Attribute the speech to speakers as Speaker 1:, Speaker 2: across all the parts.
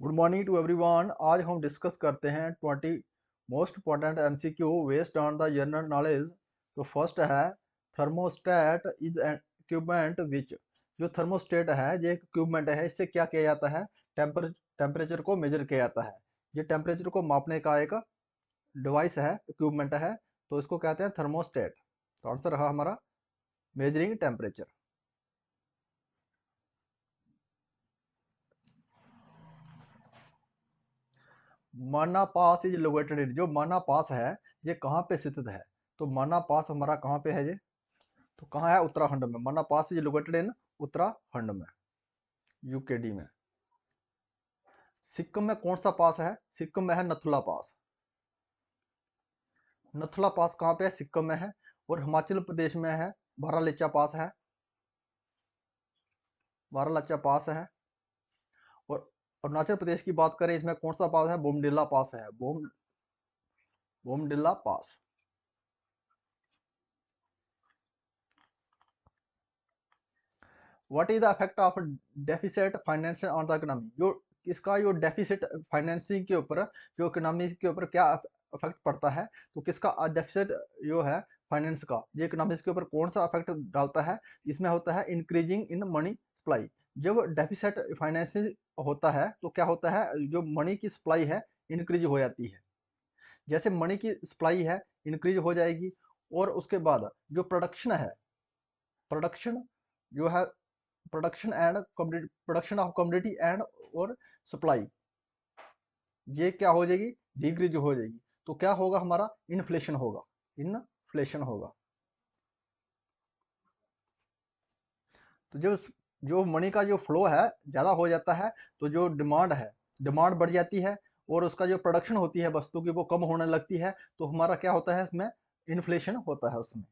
Speaker 1: Good morning to everyone. आज हम discuss करते हैं 20 most important MCQ based on the general knowledge. तो फर्स्ट है थर्मोस्टेट इज एन इक्विपमेंट विच। जो थर्मोस्टेट है ये एक इक्विपमेंट है, इससे क्या किया जाता है? टेम्परेचर को मेजर किया जाता है। ये टेम्परेचर को मापने का एक डिवाइस है, इक्विपमेंट है, तो इसको कहते हैं थर्मोस्टेट। तो आंसर रहा हमारा मेजरिंग टेम्परेचर। माना पास इज लोकेटेड इन। जो माना पास है ये कहाँ पे स्थित है? तो माना पास हमारा कहाँ पे है? ये तो कहाँ है? उत्तराखंड में। माना पास इज लोकेटेड इन उत्तराखंड में, यूकेडी में। सिक्किम में कौन सा पास है? सिक्किम में है नथुला पास। नथुला पास कहाँ पे है? सिक्किम में है। और हिमाचल प्रदेश में है बारालाचा पास है। बारालाचा पास है। और अरुणाचल प्रदेश की बात करें, इसमें कौन सा पास है? बोमडिला पास है। Bomdila pass. What is the effect of deficit financial on the economy? जो इसका जो डेफिसिट फाइनेंसिंग के ऊपर, जो इकोनॉमी के ऊपर क्या इफेक्ट पड़ता है? तो किसका डेफिसिट जो है फाइनेंस का, ये इकोनॉमिक्स के ऊपर कौन सा इफेक्ट डालता है? इसमें होता है इंक्रीजिंग इन मनी सप्लाई। जब डेफिसिट फाइनेंसिंग होता है तो क्या होता है? जो मनी की सप्लाई है इंक्रीज हो जाती है। जैसे मनी की सप्लाई है इंक्रीज हो जाएगी, और उसके बाद जो प्रोडक्शन है, प्रोडक्शन जो है, प्रोडक्शन ऑफ कमोडिटी एंड और सप्लाई, ये क्या हो जाएगी? डिक्रीज हो जाएगी। तो क्या होगा हमारा? इन्फ्लेशन होगा। इन्फ्लेशन होगा। तो जो मनी का जो फ्लो है ज़्यादा हो जाता है, तो जो डिमांड है, डिमांड बढ़ जाती है, और उसका जो प्रोडक्शन होती है वस्तु की वो कम होने लगती है। तो हमारा क्या होता है? इसमें इन्फ्लेशन होता है उसमें।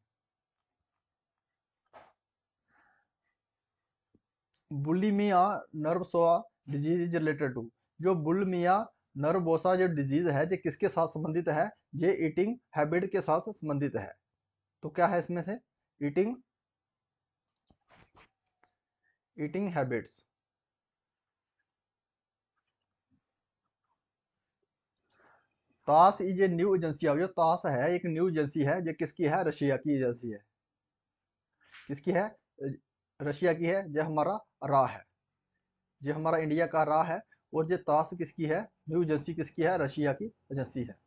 Speaker 1: Bulimia nervosa disease is related to. जो बुलिमिया नर्वोसा जो डिजीज है ये किसके साथ संबंधित है? ये ईटिंग हैबिट के साथ संबंधित है। तो क्या है इसमें से? Eating eating habits. Tas is a new agency. जो तास है एक न्यू एजेंसी है, ये किसकी है? रशिया की एजेंसी है। किसकी है? रशिया की है। ये हमारा रा है, ये हमारा इंडिया का रा है। और ये तास किसकी है? न्यू एजेंसी किसकी है? रशिया की एजेंसी है।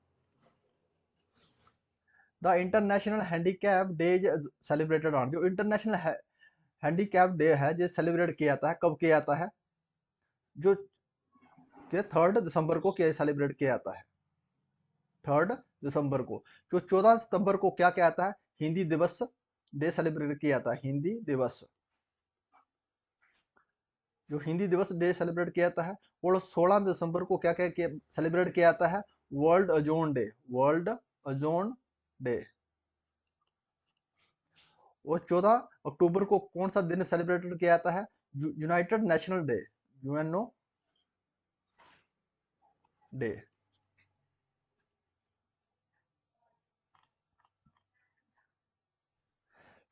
Speaker 1: The international handicap day celebrated on. जो इंटरनेशनल हैंडीकैप डे है ये सेलिब्रेट किया जाता है, कब किया जाता है? जो 3 दिसंबर को क्या सेलिब्रेट किया जाता है? 3 दिसंबर को। जो 14 सितंबर को क्या क्या आता है? हिंदी दिवस डे सेलिब्रेट किया जाता है। हिंदी दिवस, जो हिंदी दिवस डे सेलिब्रेट किया जाता है। और 16 दिसंबर को क्या क्या सेलिब्रेट किया जाता है? World ozone day. World ozone day. और 14 अक्टूबर को कौन सा दिन सेलिब्रेट किया जाता है? United National Day. UNO Day.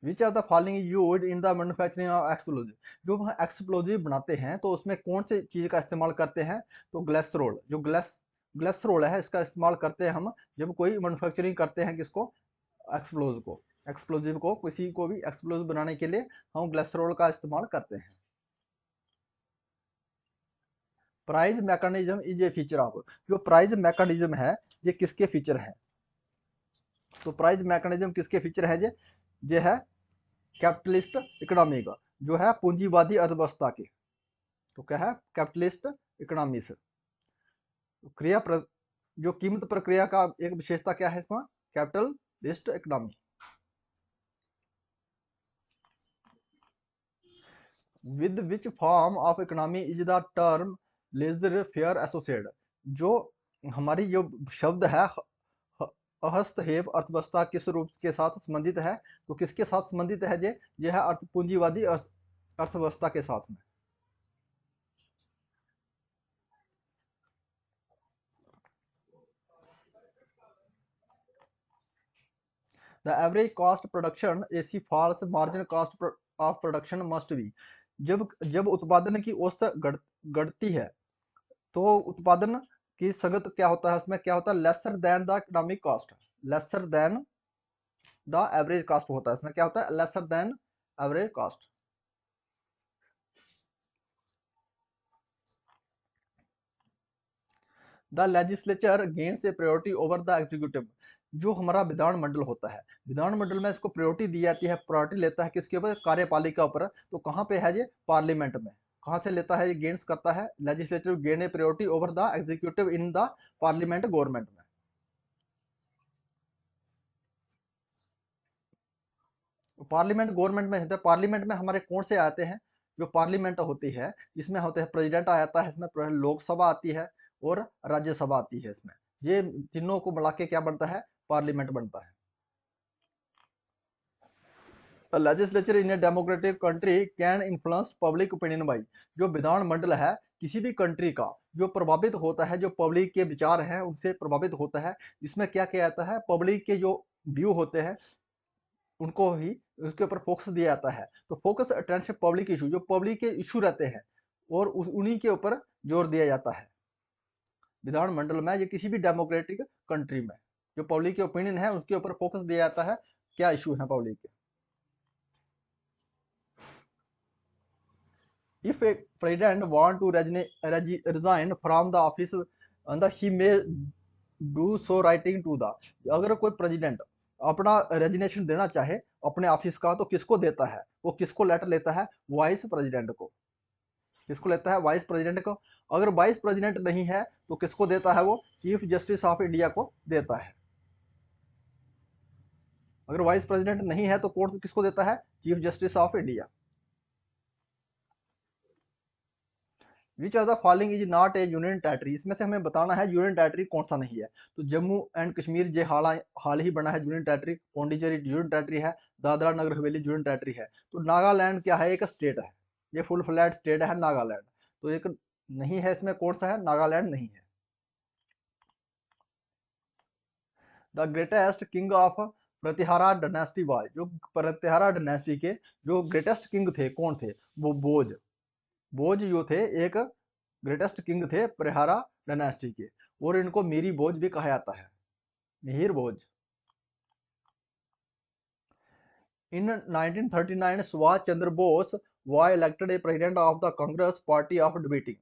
Speaker 1: Which are the following used in the manufacturing of explosive. जो हम एक्सप्लोजिव बनाते हैं तो उसमें कौन सी चीज़ का इस्तेमाल करते हैं? तो ग्लेसरोल। जो ग्लेसरोल है इसका इस्तेमाल करते हैं हम जब कोई मैन्युफैक्चरिंग करते हैं। किसको? एक्सप्लोजिव को, किसी को भी एक्सप्लोजिव बनाने के लिए हम ग्लेसरोल का इस्तेमाल करते हैं। Price mechanism is a feature of. जो प्राइज मैकेनिज्म है ये किसके फीचर है? तो प्राइज मैकेनिज्म किसके फीचर है? ये है कैपिटलिस्ट इकोनॉमी का, जो है पूंजीवादी अर्थव्यवस्था के। तो क्या है? कैपिटलिस्ट इकोनॉमी से क्रिया जो कीमत प्रक्रिया का एक विशेषता क्या है इसमें? Capitalist economy. With which form of economy is the term laissez faire associate. जो हमारी जो शब्द है हस्तक्षेप अर्थव्यवस्था किस रूप के साथ संबंधित है? तो किसके साथ संबंधित है? ये है पूंजीवादी अर्थव्यवस्था के साथ में। The average cost production AC falls marginal cost of production must be. जब जब उत्पादन की औसत गढ़ती है तो उत्पादन की संगत क्या होता है, उसमें क्या होता है, lesser than the economic cost, lesser than the average cost होता है, इसमें क्या होता है, lesser than average cost. The legislature gains A priority over the executive, जो हमारा विधानमंडल होता है, विधानमंडल में इसको प्रायोरिटी दी जाती है, प्रायोरिटी लेता है किसके ऊपर, कार्यपालिका ऊपर। तो कहाँ पे है ये, पार्लियामेंट में। कहाँ से लेता है ये, गेन्स करता है, legislative gain A priority over the executive in the parliament government में। पार्लियामेंट गवर्नमेंट में होता है, पार्लियामेंट में हमारे कौन से आते हैं, जो पार्लियामेंट होती है इसमें होते हैं, प्रेसिडेंट आ जाता है इसमें, लोकसभा आती है और राज्यसभा आती है इसमें। ये तीनों को मिला के क्या बनता है, पार्लियामेंट बनता है। Legislature in a democratic country can influence public opinion by, जो विधानमंडल है किसी भी कंट्री का, जो प्रभावित होता है, जो पब्लिक के विचार हैं उनसे प्रभावित होता है। इसमें क्या किया जाता है, पब्लिक के जो व्यू होते हैं उनको ही उसके ऊपर फोकस दिया जाता है। तो फोकस अटेंशन पब्लिक इशू, जो पब्लिक के इशू रहते हैं और उन्हीं के ऊपर जोर दिया जाता है विधानमंडल में, या किसी भी डेमोक्रेटिक कंट्री में। जो पब्लिक के ओपिनियन है उसके ऊपर फोकस दिया जाता है, क्या इशू है पब्लिक के। If a president want to resign from the office, and he may do so writing to the, अगर कोई प्रेसिडेंट अपना रेजिग्नेशन देना चाहे अपने ऑफिस का, तो किसको देता है, वो किसको लेटर लेता है, वाइस प्रेसिडेंट को। किसको लेता है, वाइस प्रेसिडेंट को। अगर वाइस प्रेसिडेंट नहीं है तो किसको देता है, वो चीफ जस्टिस ऑफ इंडिया को देता है। अगर वाइस प्रेसिडेंट नहीं है तो कोर्ट किसको देता है, chief justice of India. Which of the following is not A union territory, इसमें से हमें बताना है यूनियन टेरिटरी कौन सा नहीं है। तो जम्मू एंड कश्मीर जो हाल ही बना है union territory, Pondicherry union territory है, दादरा नगर हवेली यूनियन टेरिटरी है। तो नागालैंड क्या है, एक स्टेट है, ये फुल फ्लैट स्टेट है नागालैंड। तो एक नहीं है, इसमें कौन सा है, नागालैंड नहीं है। The greatest king of Pratihara dynasty was, जो प्रतिहारा डायनेस्टी के जो ग्रेटेस्ट किंग थे कौन थे, वो बोज। बोज जो थे एक ग्रेटेस्ट किंग थे प्रहारा डायनेस्टी के, और इनको मीरी बोज भी कहा जाता है, मिहिर बोज। इन 1939 Subhash Chandra Bose was elected a president of the Congress Party of Debating,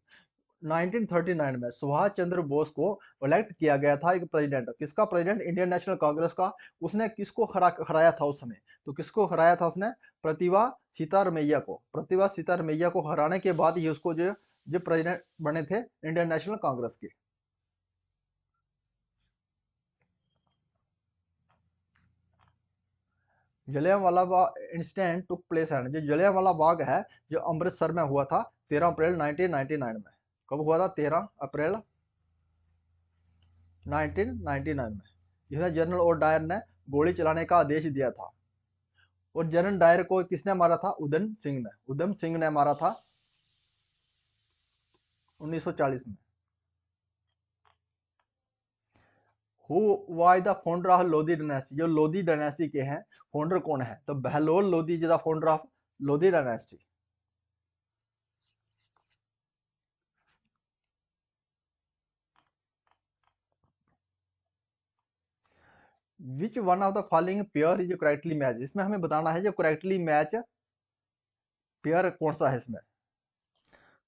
Speaker 1: 1939 में सुभाष चंद्र बोस को इलेक्ट किया गया था एक प्रेसिडेंट, किसका प्रेसिडेंट, इंडियन नेशनल कांग्रेस का। उसने किसको हराया था उस समय, तो किसको हराया था उसने, प्रतिभा सीतारमैया को। प्रतिभा सीतारमैया को हराने के बाद ही उसको जो प्रेसिडेंट बने थे इंडियन नेशनल कांग्रेस के। Jallianwala Bagh incident took place है, जो जलियांवाला बाग है जो अमृतसर में हुआ था 13 अप्रैल 1999 में। कब हुआ था, 13 अप्रैल 1999 में। जिसमें जनरल ओ डायर ने गोली चलाने का आदेश दिया था। और जनरल डायर को किसने मारा था, उधम सिंह ने मारा था 1940 में। Who was the founder of Lodhi dynasty, जो लोधी डायनेस्टी के हैं फाउंडर कौन है, तो Bahlol Lodhi the founder of Lodhi dynasty. Which one of the following pair is correctly match, इसमें हमें बताना है जो करेक्टली मैच पेयर कौन सा है इसमें।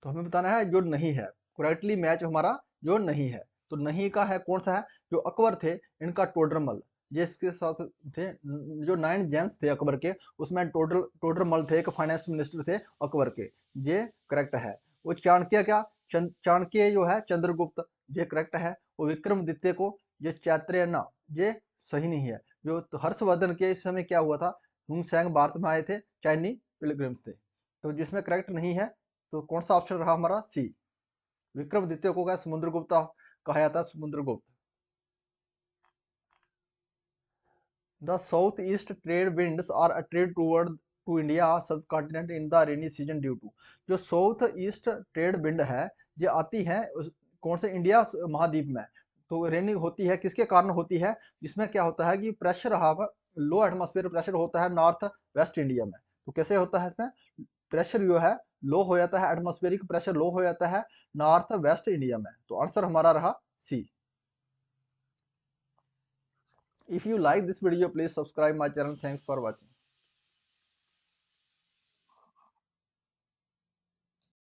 Speaker 1: तो हमें बताना है जो नहीं है, करेक्टली मैच हमारा जो नहीं है। तो नहीं का है कौन सा है, जो अकबर थे इनका टोडरमल, जिसके साथ थे जो 9 जेम्स थे अकबर के, उसमें टोडरमल थे, एक फाइनेंस मिनिस्टर थे अकबर के, ये करेक्ट है। वो चाणक्य क्या, चाणक्य जो है चंद्रगुप्त, ये करेक्ट है। वो विक्रमादित्य को ये चैत्रेयन, ये सही नहीं है। जो तो हर्षवर्धन के इस समय क्या हुआ था, हुनसैंग भारत में आए थे, चाइनी पिलग्रिम्स थे। तो जिसमें करेक्ट नहीं है तो कौन सा ऑप्शन रहा हमारा, सी। विक्रमादित्य को क्या समुद्रगुप्त कहा जाता है, Samudragupta. The south east trade winds are attracted toward to India subcontinent in the rainy season due to, जो साउथ ईस्ट ट्रेड विंड है ये आती है कौन से, इंडिया महाद्वीप में। तो रेनी होती है किसके कारण होती है, जिसमें क्या होता है कि प्रेशर लो एटमॉस्फेयर प्रेशर होता है नॉर्थ वेस्ट इंडिया में। तो कैसे होता है इसमें, प्रेशर जो है लो हो जाता है, एटमॉस्फेरिक प्रेशर लो हो जाता है नॉर्थ वेस्ट इंडिया में। तो आंसर हमारा रहा C. If you like this video please subscribe my channel. Thanks for watching.